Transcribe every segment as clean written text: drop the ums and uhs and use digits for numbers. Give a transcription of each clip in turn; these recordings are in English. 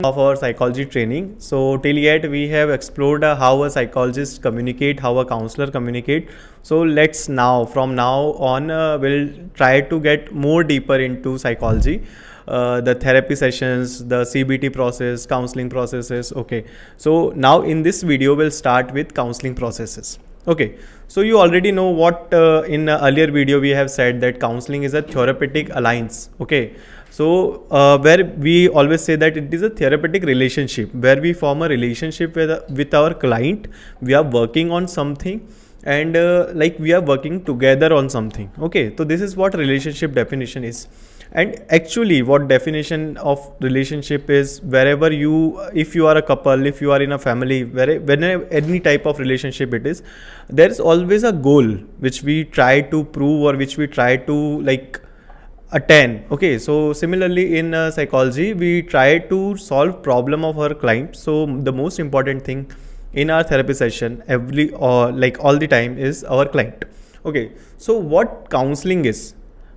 of our psychology training. So till yet we have explored how a psychologist communicate, how a counselor communicate. So let's now from now on we'll try to get more deeper into psychology, the therapy sessions, the CBT process, counseling processes. Okay, so now in this video we'll start with counseling processes. Okay, so you already know what in earlier video we have said that counseling is a therapeutic alliance. Okay, so where we always say that it is a therapeutic relationship where we form a relationship with our client. We are working on something and like we are working together on something. Okay, so this is what relationship definition is. And actually what definition of relationship is, wherever you, if you are a couple, if you are in a family, whenever any type of relationship it is, there is always a goal which we try to prove or which we try to like attain. Okay, so similarly in psychology we try to solve problem of our client. So the most important thing in our therapy session every or like all the time is our client. Okay, so what counseling is?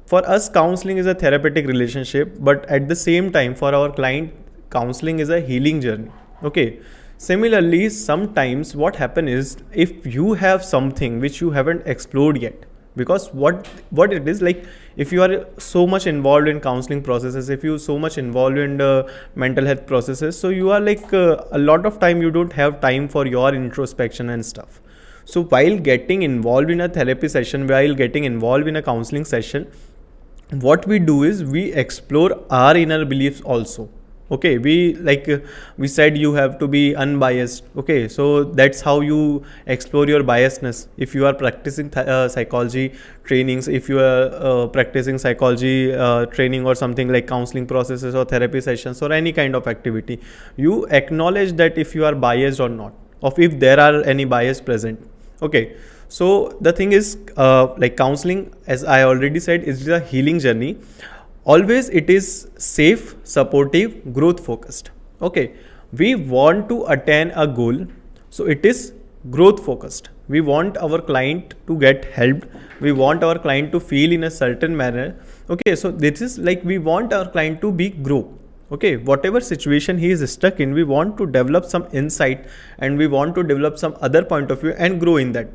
For us, counseling is a therapeutic relationship, but at the same time, for our client, counseling is a healing journey. Okay. Similarly, sometimes what happens is if you have something which you haven't explored yet, because what it is like, if you are so much involved in counseling processes, if you so much involved in the mental health processes, so you are like a lot of time you don't have time for your introspection and stuff. So while getting involved in a therapy session, while getting involved in a counseling session, what we do is we explore our inner beliefs also. Okay, we like we said you have to be unbiased. Okay, so that's how you explore your biasness. If you are practicing psychology trainings, if you are practicing psychology training or something like counseling processes or therapy sessions or any kind of activity, you acknowledge that if you are biased or not, or if there are any bias present. Okay, so the thing is like counseling, as I already said, is a healing journey. Always it is safe, supportive, growth focused. Okay, we want to attain a goal, so it is growth focused. We want our client to get helped. We want our client to feel in a certain manner. Okay, so this is like we want our client to be grow. Okay, whatever situation he is stuck in, we want to develop some insight and we want to develop some other point of view and grow in that.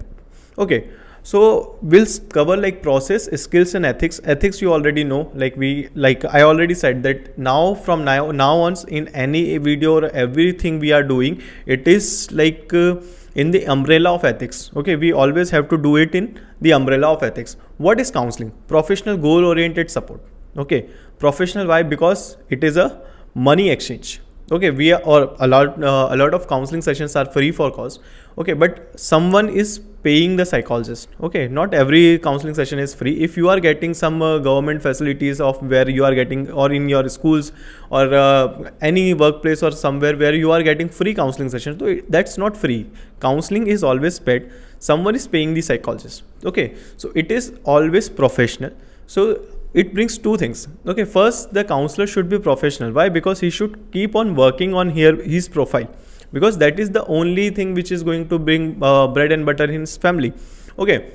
Okay, so we'll cover like process, skills and ethics. Ethics you already know, like I already said that now from now on in any video or everything we are doing, it is like in the umbrella of ethics. Okay, we always have to do it in the umbrella of ethics. What is counseling? Professional goal oriented support. Okay, professional, why? Because it is a money exchange. Okay, we are, or a lot of counseling sessions are free for cost. Okay, but someone is paying the psychologist. Okay, not every counseling session is free. If you are getting some government facilities of where you are getting, or in your schools or any workplace or somewhere where you are getting free counseling sessions, so that's not free. Counseling is always paid. Someone is paying the psychologist. Okay, so it is always professional. So it brings two things. Okay, first, the counselor should be professional. Why? Because he should keep on working on his profile, because that is the only thing which is going to bring bread and butter in his family. Okay,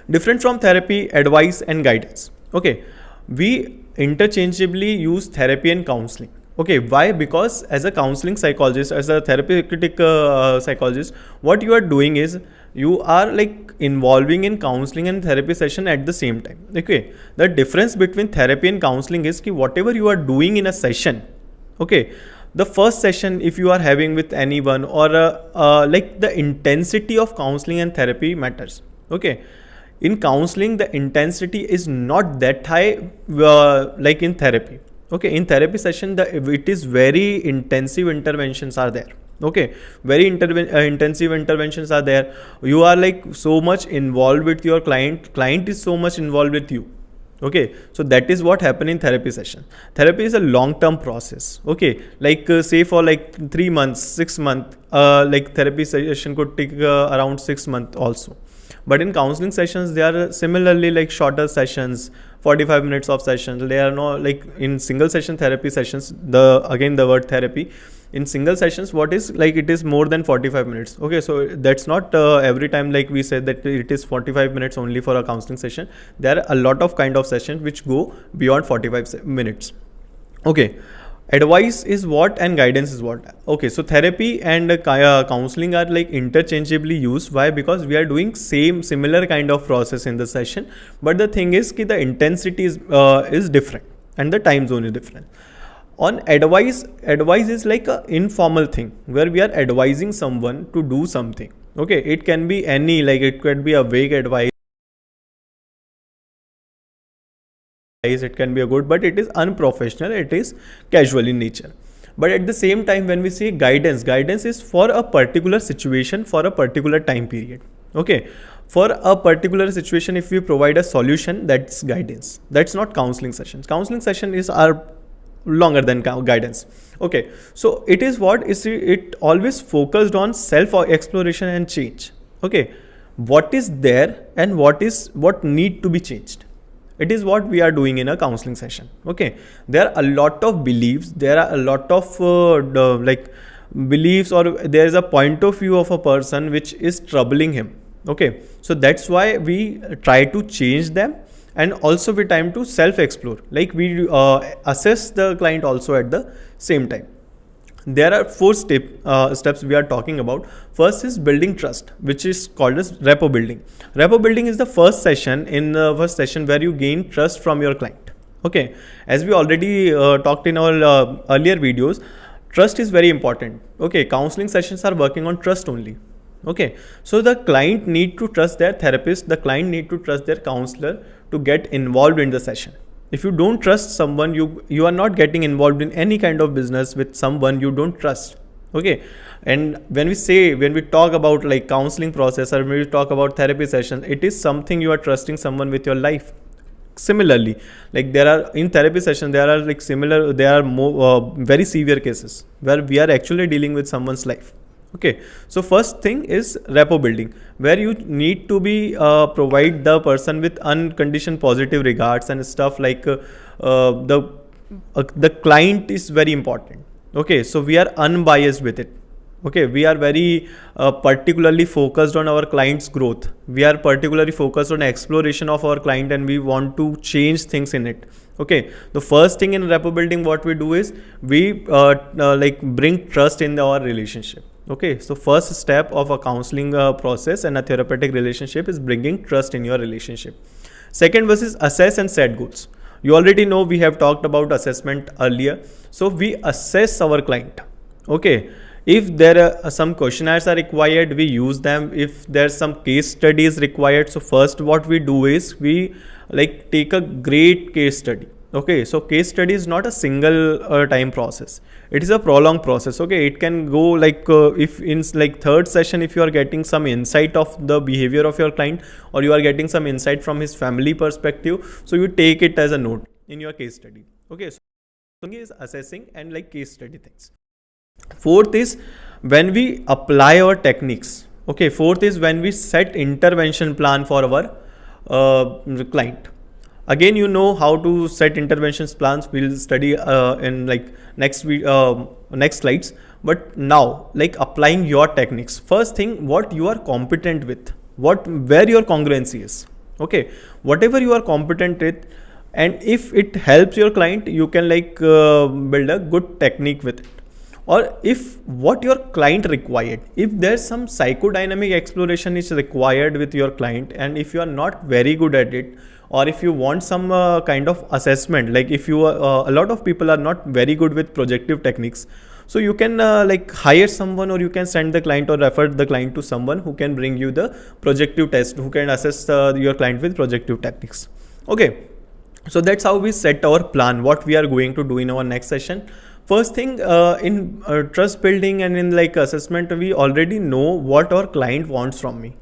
different from therapy, advice and guidance. Okay, we interchangeably use therapy and counseling. Okay, why? Because as a counseling psychologist, as a therapeutic psychologist, what you are doing is you are like involving in counseling and therapy session at the same time. Okay, the difference between therapy and counseling is ki whatever you are doing in a session, okay, the first session if you are having with anyone or like the intensity of counseling and therapy matters. Okay, in counseling the intensity is not that high like in therapy. Okay, in therapy session it is very intensive interventions are there. Okay, very intensive interventions are there. You are like so much involved with your client is so much involved with you. Okay, so that is what happen in therapy session. Therapy is a long term process. Okay, like say for like 3 months, 6 months, like therapy session could take around 6 months also. But in counseling sessions, they are similarly like shorter sessions, 45 minutes of sessions. They are not like in single session therapy sessions, again the word therapy, in single sessions, what is like it is more than 45 minutes. Okay, so that's not every time like we said that it is 45 minutes only for a counseling session. There are a lot of kind of sessions which go beyond 45 minutes. Okay, Advice is what and guidance is what. Okay, so therapy and counseling are like interchangeably used. Why? Because we are doing similar kind of process in the session, but the thing is ki the intensity is different and the time zone is different. On advice is like a informal thing where we are advising someone to do something. Okay, it can be any, like it could be a vague advice, it can be a good, but it is unprofessional, it is casual in nature. But at the same time, when we say guidance is for a particular situation, for a particular time period. Okay, for a particular situation, if we provide a solution, that's guidance. That's not counseling sessions. Counseling session is are longer than guidance. Okay, so it is what is it always focused on self exploration and change. Okay, what is there and what need to be changed. It is what we are doing in a counseling session. Okay, there are a lot of beliefs, there are a lot of beliefs, or there is a point of view of a person which is troubling him. Okay, so that's why we try to change them, and also we time to self explore, like we assess the client also at the same time. There are four steps we are talking about. First is building trust, which is called as rapport building. Rapport building is the first session where you gain trust from your client. Okay, as we already talked in our earlier videos, trust is very important. Okay, counseling sessions are working on trust only. Okay, so the client need to trust their therapist, the client need to trust their counselor to get involved in the session. If you don't trust someone, you are not getting involved in any kind of business with someone you don't trust. Okay, and when we talk about like counseling process, or when we talk about therapy session, it is something you are trusting someone with your life. Similarly, like there are in therapy session, there are more very severe cases where we are actually dealing with someone's life. Okay, so first thing is rapport building, where you need to be provide the person with unconditioned positive regards and stuff like the client is very important. Okay, so we are unbiased with it. Okay, we are very particularly focused on our client's growth. We are particularly focused on exploration of our client, and we want to change things in it. Okay, the first thing in rapport building what we do is we like bring trust in our relationship. Okay, so first step of a counseling process and a therapeutic relationship is bringing trust in your relationship. Second versus assess and set goals. You already know we have talked about assessment earlier. So we assess our client. Okay, if there are some questionnaires are required, we use them. If there's some case studies required, so first what we do is we like take a great case study. Okay, so case study is not a single time process. It is a prolonged process. Okay, it can go like if in like third session, if you are getting some insight of the behavior of your client, or you are getting some insight from his family perspective, so you take it as a note in your case study. Okay, so is assessing and like case study things. Fourth is when we apply our techniques. Okay, fourth is when we set intervention plan for our client. Again, you know how to set interventions plans. We'll study in like next slides. But now, like applying your techniques. First thing, what you are competent with, where your congruency is. Okay, whatever you are competent with, and if it helps your client, you can like build a good technique with it. Or if what your client required, if there's some psychodynamic exploration is required with your client, and if you are not very good at it, or if you want some kind of assessment, like if you a lot of people are not very good with projective techniques, so you can like hire someone, or you can send the client or refer the client to someone who can bring you the projective test, who can assess your client with projective techniques. Okay, so that's how we set our plan, what we are going to do in our next session. First thing, in trust building and in like assessment, we already know what our client wants from me.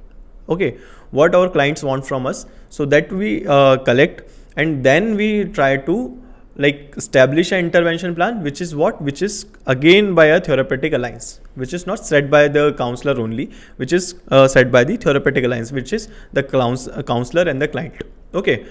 Okay, what our clients want from us, so that we collect, and then we try to like establish an intervention plan, which is again by a therapeutic alliance, which is not set by the counselor only, which is set by the therapeutic alliance, which is the counselor and the client. Okay,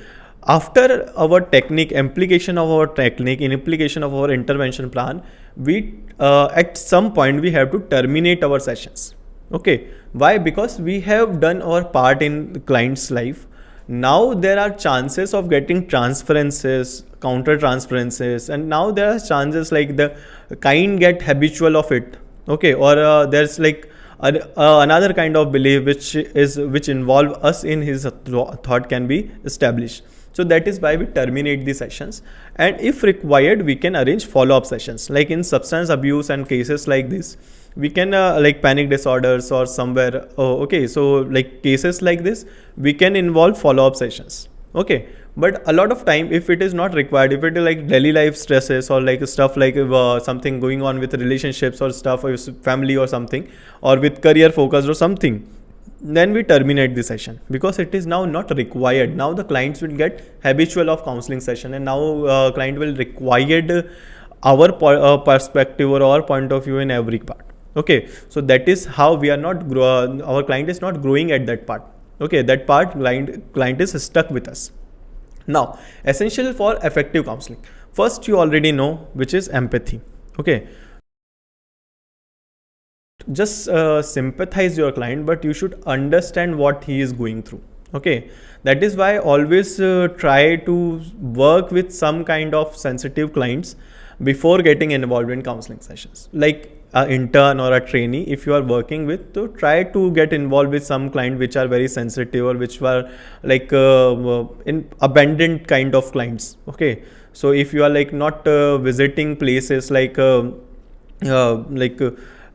after our technique, implication of our technique, in implication of our intervention plan, we at some point we have to terminate our sessions. Okay, why? Because we have done our part in the client's life. Now there are chances of getting transferences, counter transferences, and now there are chances like the kind get habitual of it. Okay, or there's like another kind of belief which involve us in his thought can be established. So that is why we terminate the sessions, and if required we can arrange follow-up sessions. Like in substance abuse and cases like this, we can like panic disorders or somewhere, okay, so like cases like this we can involve follow-up sessions. Okay, but a lot of time if it is not required, if it is like daily life stresses or like stuff like something going on with relationships or stuff or family or something, or with career focus or something, then we terminate the session, because it is now not required. Now the clients will get habitual of counseling session, and now client will required our perspective or our point of view in every part. Okay, so that is how we are not our client is not growing at that part. Okay, that part client is stuck with us. Now, essential for effective counseling, first you already know, which is empathy. Okay, just sympathize your client, but you should understand what he is going through. Okay, that is why always try to work with some kind of sensitive clients before getting involved in counseling sessions. Like an intern or a trainee, if you are working with, to try to get involved with some client which are very sensitive or which were like in abandoned kind of clients. Okay, so if you are like not visiting places like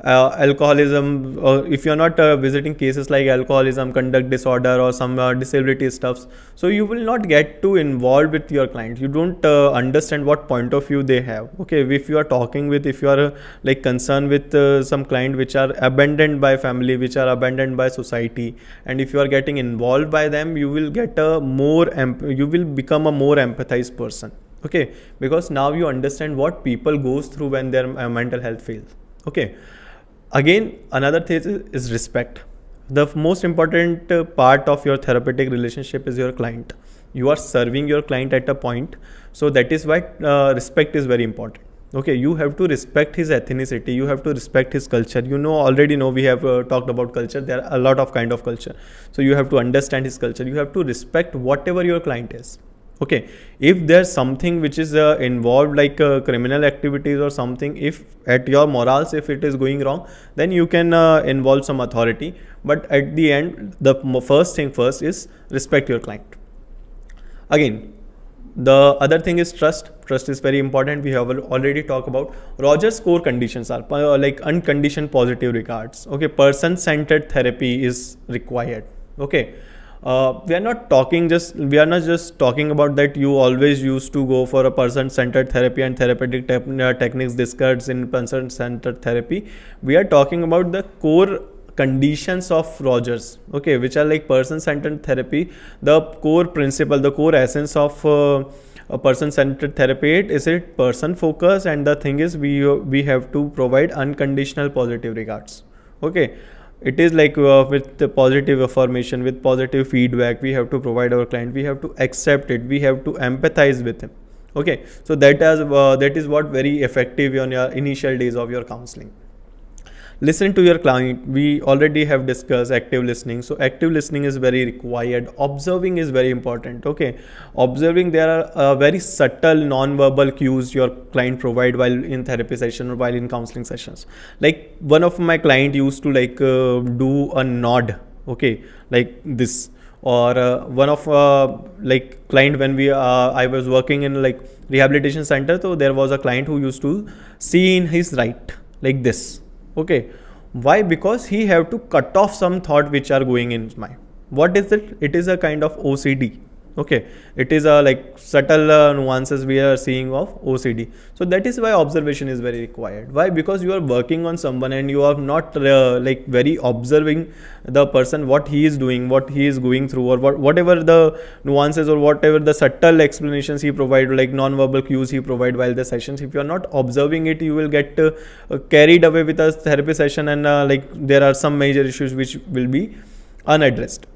alcoholism, or if you are not visiting cases like alcoholism, conduct disorder, or some disability stuffs, so you will not get to involved with your client. You don't understand what point of view they have. Okay, if you are talking with, if you are like concerned with some client which are abandoned by family, which are abandoned by society, and if you are getting involved by them, you will get a more you will become a more empathized person. Okay, because now you understand what people goes through when their mental health fails. Okay, again, another thing is respect. The most important part of your therapeutic relationship is your client. You are serving your client at a point, so that is why respect is very important. Okay, you have to respect his ethnicity, you have to respect his culture. You know, already know, we have talked about culture. There are a lot of kind of culture, so you have to understand his culture. You have to respect whatever your client is. Okay, if there's something which is involved like criminal activities or something, if at your morals, if it is going wrong, then you can involve some authority. But at the end, the first thing first is respect your client. Again, the other thing is trust. Trust is very important. We have already talked about. Rogers' core conditions are like unconditioned positive regards. Okay, person-centered therapy is required. Okay, we are not just talking about that you always used to go for a person-centered therapy and therapeutic techniques discussed in person-centered therapy. We are talking about the core conditions of Rogers, okay, which are like person-centered therapy. The core principle, the core essence of a person-centered therapy is it person-focused, and the thing is we have to provide unconditional positive regards. Okay, it is like with the positive affirmation, with positive feedback, we have to provide our client, we have to accept it, we have to empathize with him. Okay, so that is what very effective on your initial days of your counseling. Listen to your client. We already have discussed active listening. So active listening is very required. Observing is very important. Okay, observing, there are very subtle non-verbal cues your client provide while in therapy session or while in counseling sessions. Like one of my client used to like do a nod, okay, like this, or one of like client, when I was working in like rehabilitation center, so there was a client who used to see in his right like this. Okay, why? Because he have to cut off some thought which are going in his mind. What is it? It is a kind of OCD. Okay, it is a like subtle nuances we are seeing of OCD. So that is why observation is very required. Why? Because you are working on someone and you are not like very observing the person, what he is doing, what he is going through, or whatever the nuances or whatever the subtle explanations he provide, like non-verbal cues he provide while the sessions. If you are not observing it, you will get carried away with a therapy session, and like there are some major issues which will be unaddressed.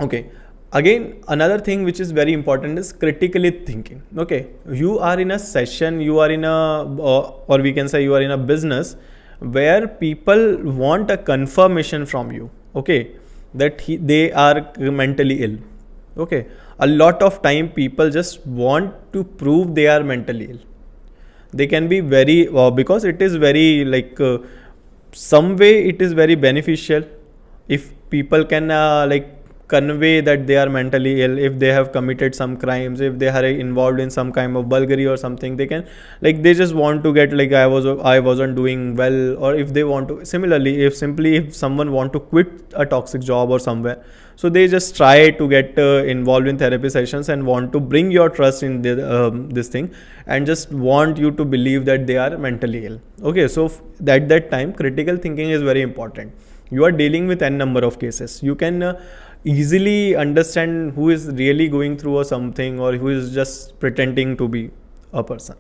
Okay. Again, another thing which is very important is critically thinking. Okay, you are in a session, you are in a, or we can say you are in a business where people want a confirmation from you, okay, that they are mentally ill. Okay, a lot of time people just want to prove they are mentally ill. They can be very because it is very like some way it is very beneficial if people can like convey that they are mentally ill, if they have committed some crimes, if they are involved in some kind of bulgari or something. They can, like, they just want to get like I wasn't doing well, or if they want to, similarly, if someone want to quit a toxic job or somewhere, so they just try to get involved in therapy sessions and want to bring your trust in this thing, and just want you to believe that they are mentally ill. Okay, so at that time critical thinking is very important. You are dealing with n number of cases. You can easily understand who is really going through or something, or who is just pretending to be a person.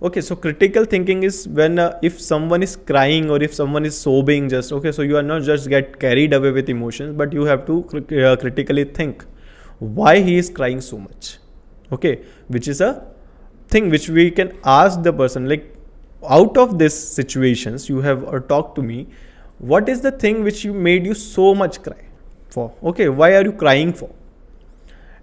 Okay, so critical thinking is when if someone is crying or if someone is sobbing, just okay, so you are not just get carried away with emotions, but you have to critically think why he is crying so much. Okay, which is a thing which we can ask the person, like, out of these situations you have talked to me, what is the thing which you made you so much cry for? Okay, why are you crying for?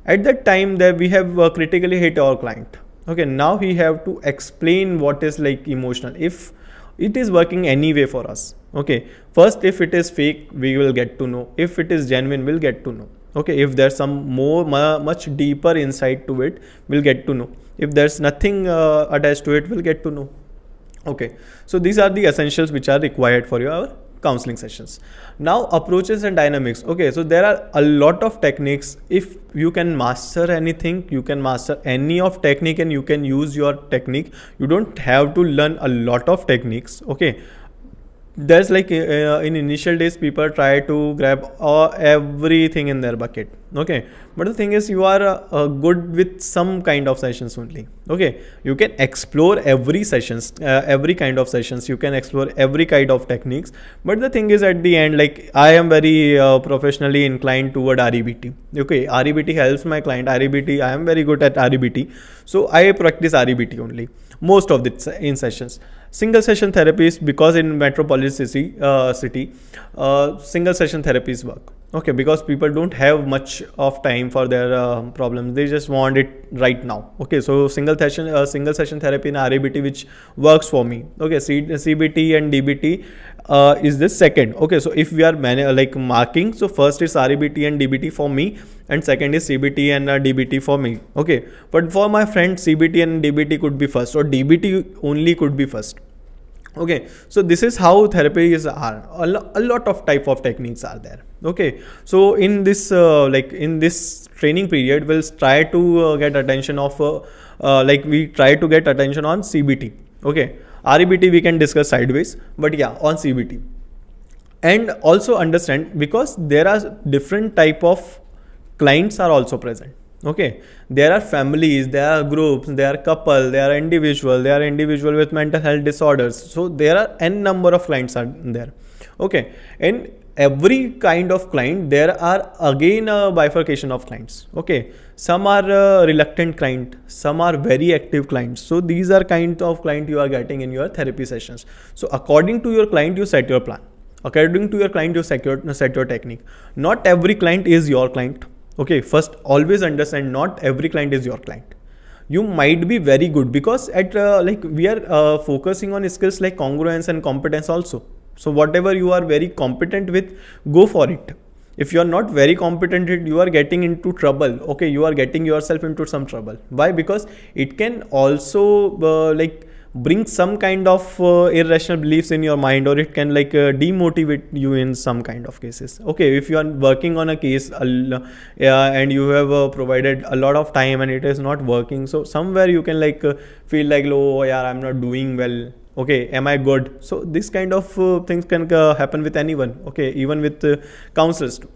At that time that we have critically hit our client. Okay, now he have to explain what is like emotional, if it is working anyway for us. Okay, first, if it is fake, we will get to know. If it is genuine, we'll get to know. Okay, if there's some more much deeper insight to it, we'll get to know. If there's nothing attached to it, we'll get to know. Okay, so these are the essentials which are required for your counseling sessions. Now, approaches and dynamics. Okay, so there are a lot of techniques. If you can master anything, you can master any of technique, and you can use your technique. You don't have to learn a lot of techniques. Okay, there's like in initial days people try to grab everything in their bucket. Okay, but the thing is, you are good with some kind of sessions only. Okay, you can explore every sessions, every kind of sessions, you can explore every kind of techniques. But the thing is, at the end, like, I am very professionally inclined toward REBT. Okay, REBT helps my client. REBT, I am very good at REBT, so I practice REBT only most of the in sessions. Single session therapies, because in metropolitan city, single session therapies work. Okay, because people don't have much of time for their problems. They just want it right now. Okay, so single session therapy in RABT, which works for me. Okay, CBT and DBT is the second. Okay, so if we are like marking, so first is RABT and DBT for me, and second is CBT and DBT for me. Okay, but for my friend, CBT and DBT could be first, or DBT only could be first. Okay, so this is how therapies are. A lot of type of techniques are there. Okay, so in this like in this training period, we'll try to get attention of like we try to get attention on CBT. Okay, REBT we can discuss sideways, but yeah, on CBT. And also understand, because there are different type of clients are also present. Okay, there are families, there are groups, there are couple, there are individual with mental health disorders. So there are n number of clients are there. Okay, and every kind of client, there are again a bifurcation of clients. Okay, some are reluctant client, some are very active clients. So these are kind of client you are getting in your therapy sessions. So according to your client, you set your plan. According to your client, you set your technique. Not every client is your client. Okay, first always understand, not every client is your client. You might be very good, because at like we are focusing on skills like congruence and competence also. So whatever you are very competent with, go for it. If you are not very competent, you are getting into trouble. Okay, you are getting yourself into some trouble. Why? Because it can also like bring some kind of irrational beliefs in your mind, or it can like demotivate you in some kind of cases. Okay, if you are working on a case and you have provided a lot of time and it is not working, so somewhere you can like feel like, oh yeah, I'm not doing well. Okay, am I good? So this kind of things can happen with anyone. Okay, even with counselors too.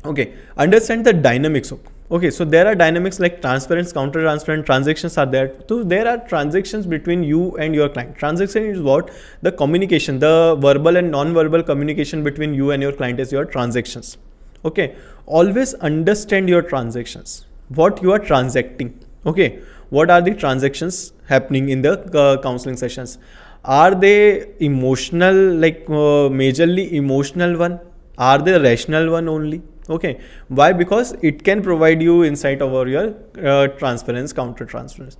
Okay, understand the dynamics of. Okay, so there are dynamics like transparent, counter-transparent, transactions are there. So there are transactions between you and your client. Transaction is what? The communication, the verbal and non-verbal communication between you and your client is your transactions. Okay, always understand your transactions, what you are transacting. Okay, what are the transactions happening in the counseling sessions? Are they emotional, like majorly emotional one? Are they rational one only? Okay, why? Because it can provide you insight over your transference, counter transference.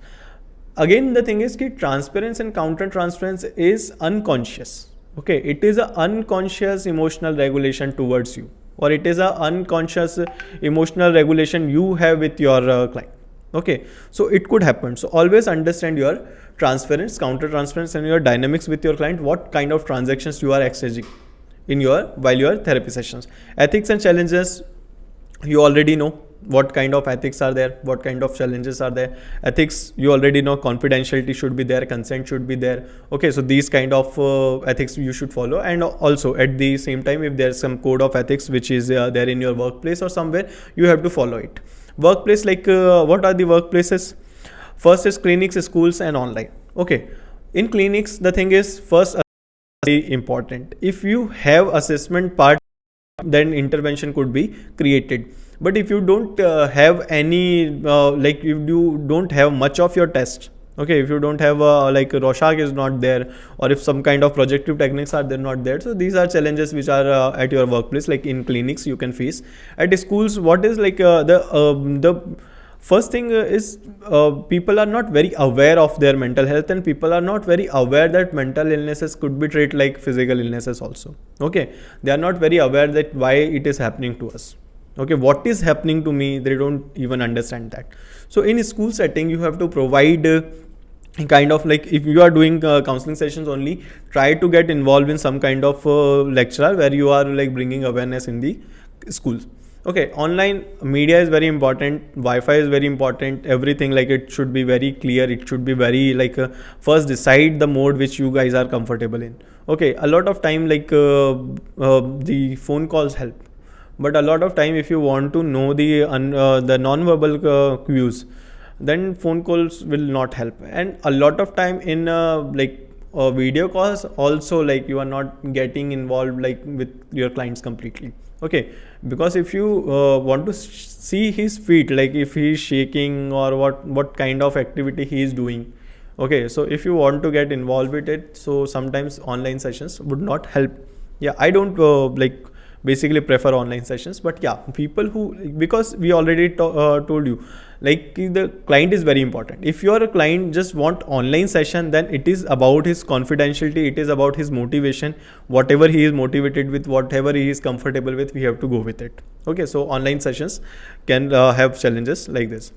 Again, the thing is that transference and counter transference is unconscious. Okay, it is an unconscious emotional regulation towards you, or it is an unconscious emotional regulation you have with your client. Okay, so it could happen. So always understand your transference, counter transference, and your dynamics with your client. What kind of transactions you are exchanging in your while your therapy sessions. Ethics and challenges, you already know what kind of ethics are there, what kind of challenges are there. Ethics, you already know, confidentiality should be there, consent should be there. Okay, so these kind of ethics you should follow. And also at the same time, if there's some code of ethics which is there in your workplace or somewhere, you have to follow it. Workplace, like what are the workplaces? First is clinics, schools, and online. Okay, in clinics, the thing is, first, very important. If you have assessment part, then intervention could be created. But if you don't have any like if you don't have much of your test, okay, if you don't have like Rorschach is not there, or if some kind of projective techniques are there not there, so these are challenges which are at your workplace. Like in clinics you can face. At schools, what is like the first thing is people are not very aware of their mental health, and people are not very aware that mental illnesses could be treated like physical illnesses also. Okay, they are not very aware that why it is happening to us. Okay, what is happening to me, they don't even understand that. So in a school setting, you have to provide kind of like, if you are doing counseling sessions only, try to get involved in some kind of lecture where you are like bringing awareness in the schools. Okay, online media is very important, Wi-Fi is very important, everything, like it should be very clear, it should be very like first decide the mode which you guys are comfortable in. Okay, a lot of time like the phone calls help, but a lot of time if you want to know the non-verbal cues, then phone calls will not help. And a lot of time in video calls also, like you are not getting involved like with your clients completely. Okay, because if you want to see his feet, like if he is shaking or what kind of activity he is doing. Okay, so if you want to get involved with it, so sometimes online sessions would not help. Yeah, I don't like basically prefer online sessions, but yeah, people who, because we already told you, like the client is very important. If your client just want online session, then it is about his confidentiality, it is about his motivation. Whatever he is motivated with, whatever he is comfortable with, we have to go with it. Okay, so online sessions can have challenges like this.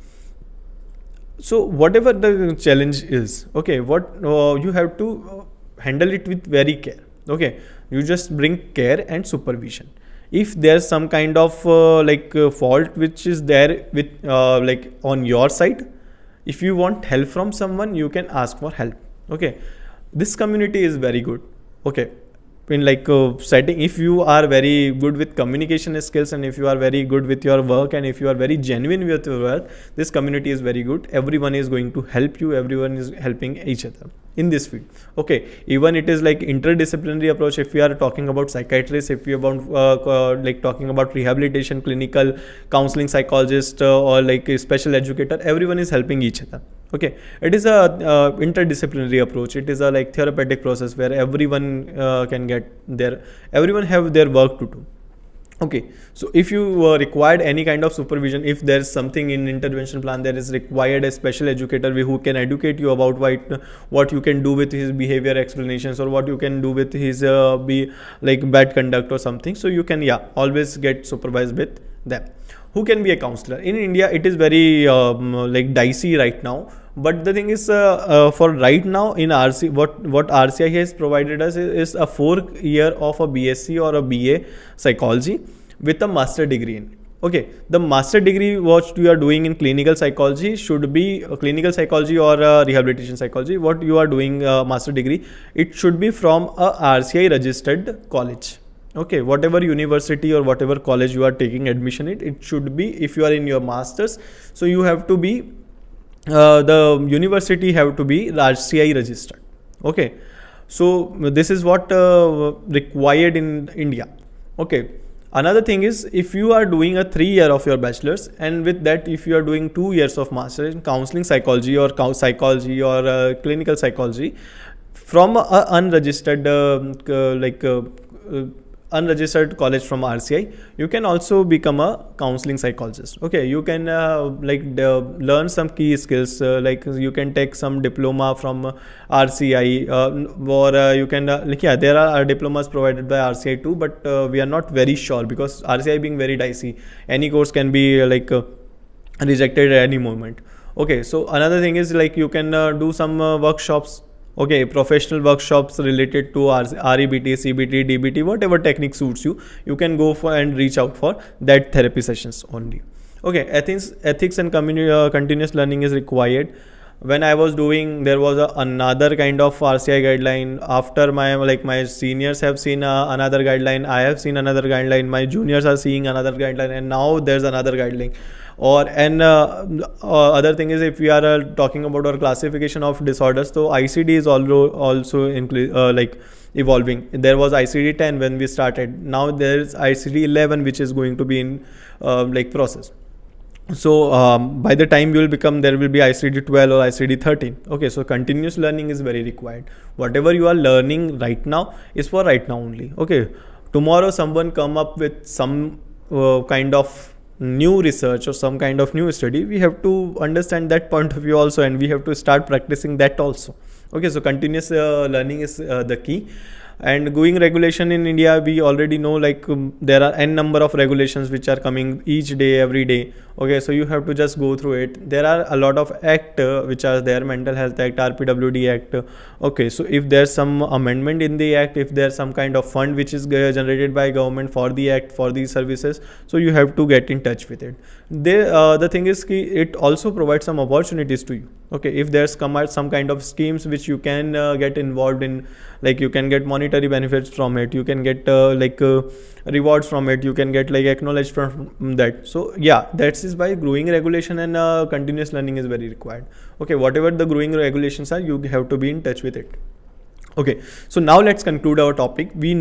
So whatever the challenge is, okay, what you have to handle it with very care. Okay, you just bring care and supervision. If there's some kind of fault which is there with like on your side, if you want help from someone, you can ask for help. Okay, this community is very good. Okay, in like setting, if you are very good with communication skills, and if you are very good with your work, and if you are very genuine with your work, this community is very good. Everyone is going to help you, everyone is helping each other in this field. Okay, even it is like interdisciplinary approach. If we are talking about psychiatrists, if we are about like talking about rehabilitation, clinical counseling psychologist, or like a special educator, everyone is helping each other. Okay, it is a interdisciplinary approach. It is a like therapeutic process where everyone can get their, everyone have their work to do. Okay, so if you required any kind of supervision, if there's something in intervention plan, there is required a special educator who can educate you about what you can do with his behavior explanations, or what you can do with his be like bad conduct or something. So you can always get supervised with them. Who can be a counselor in India? It is very like dicey right now. But the thing is, for right now in RC, what RCI has provided us is a 4 year of a BSc or a BA psychology with a master degree in it. Okay, the master degree what you are doing in clinical psychology should be clinical psychology or rehabilitation psychology. What you are doing master degree, it should be from a RCI registered college. Okay, whatever university or whatever college you are taking admission in, it should be, if you are in your masters, so you have to be the university have to be RCI registered. Okay, so this is what required in India. Okay, another thing is, if you are doing a 3 year of your bachelor's, and with that if you are doing 2 years of master in counseling psychology or psychology or clinical psychology from a unregistered unregistered college from RCI, you can also become a counseling psychologist. Okay, you can learn some key skills, like you can take some diploma from RCI, or you can there are diplomas provided by RCI too, but we are not very sure because RCI being very dicey, any course can be rejected at any moment. Okay, so another thing is like you can do some workshops. Okay, professional workshops related to REBT, CBT, DBT, whatever technique suits you, you can go for and reach out for that therapy sessions only. Okay, ethics and continuous learning is required. When I was doing, there was another kind of RCI guideline. After my seniors have seen another guideline, I have seen another guideline, my juniors are seeing another guideline, and now there's another guideline. Other thing is, if we are talking about our classification of disorders, so ICD is also evolving. There was ICD 10 when we started. Now there is ICD 11, which is going to be in process. So by the time you will become, there will be ICD 12 or ICD 13. Okay, so continuous learning is very required. Whatever you are learning right now is for right now only. Okay, tomorrow someone come up with some kind of new research or some kind of new study, we have to understand that point of view also, and we have to start practicing that also. Okay, so continuous learning is the key. And going regulation in India, we already know there are n number of regulations which are coming each day, every day. Okay, so you have to just go through it. There are a lot of act which are there, Mental Health Act, RPWD Act. Okay, so if there's some amendment in the act, if there's some kind of fund which is generated by government for the act, for these services, so you have to get in touch with it. The thing is it also provides some opportunities to you. Okay, if there's some kind of schemes which you can get involved in, like you can get monetary benefits from it, you can get rewards from it, you can get acknowledged from that. So yeah, that is why growing regulation and continuous learning is very required. Okay, whatever the growing regulations are, you have to be in touch with it. Okay, so now let's conclude our topic. We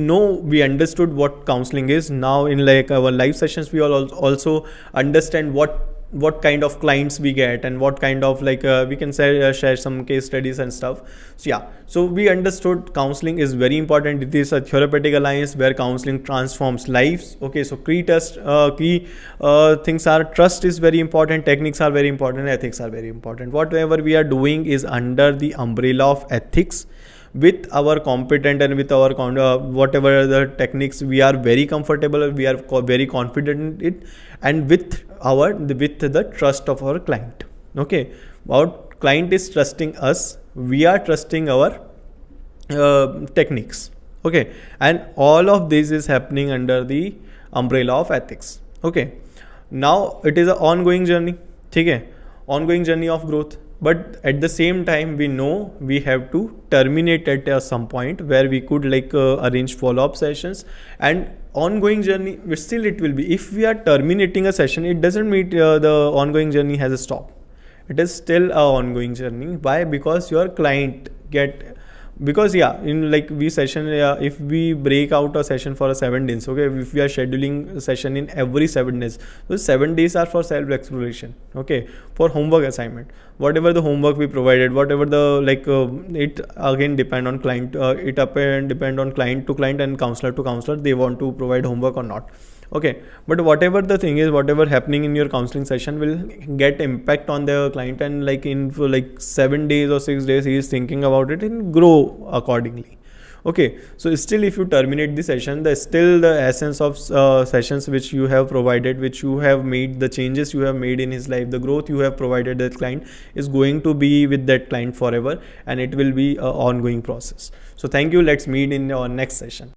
understood what counseling is. Now in our live sessions, we all also understand what kind of clients we get and what kind of we can share some case studies and stuff. So yeah, so we understood counseling is very important. It is a therapeutic alliance where counseling transforms lives. Okay, so key things are trust is very important, techniques are very important, ethics are very important. Whatever we are doing is under the umbrella of ethics, with our competent and with our whatever the techniques, we are very comfortable, we are very confident in it, and with the trust of our client. Okay, our client is trusting us, we are trusting our techniques. Okay, and all of this is happening under the umbrella of ethics. Okay, now it is an ongoing journey. Okay, ongoing journey of growth. But at the same time, we know we have to terminate at some point where we could arrange follow-up sessions, and ongoing journey still it will be. If we are terminating a session, it doesn't mean the ongoing journey has a stop. It is still a ongoing journey. Why? Because your client in we session, if we break out a session for 7 days, okay, if we are scheduling a session in every 7 days, those 7 days are for self exploration. Okay, for homework assignment, whatever the homework we provided, whatever the it again depend on client, depend on client to client and counselor to counselor, they want to provide homework or not. Okay, but whatever the thing is, whatever happening in your counseling session will get impact on the client, and in 7 days or 6 days he is thinking about it and grow accordingly. Okay, so still if you terminate the session, the essence of sessions which you have provided, which you have made, the changes you have made in his life, the growth you have provided that client is going to be with that client forever, and it will be an ongoing process. So thank you. Let's meet in our next session.